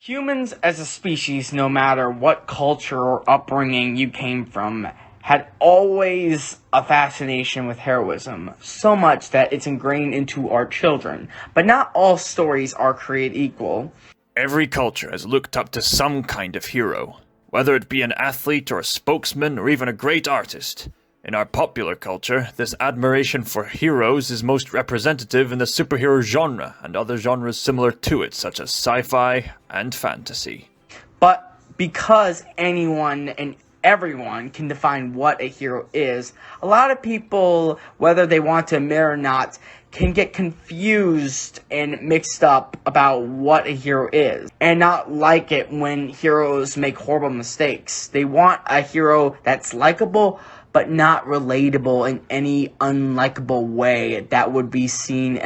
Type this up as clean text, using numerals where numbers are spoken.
Humans as a species, no matter what culture or upbringing you came from, had always a fascination with heroism, so much that it's ingrained into our children. But not all stories are created equal. Every culture has looked up to some kind of hero, whether it be an athlete or a spokesman or even a great artist. In our popular culture, this admiration for heroes is most representative in the superhero genre and other genres similar to it, such as sci-fi and fantasy. But because anyone and everyone can define what a hero is, a lot of people, whether they want to admit or not, can get confused and mixed up about what a hero is, and not like it when heroes make horrible mistakes. They want a hero that's likable, but not relatable in any unlikable way that would be seen as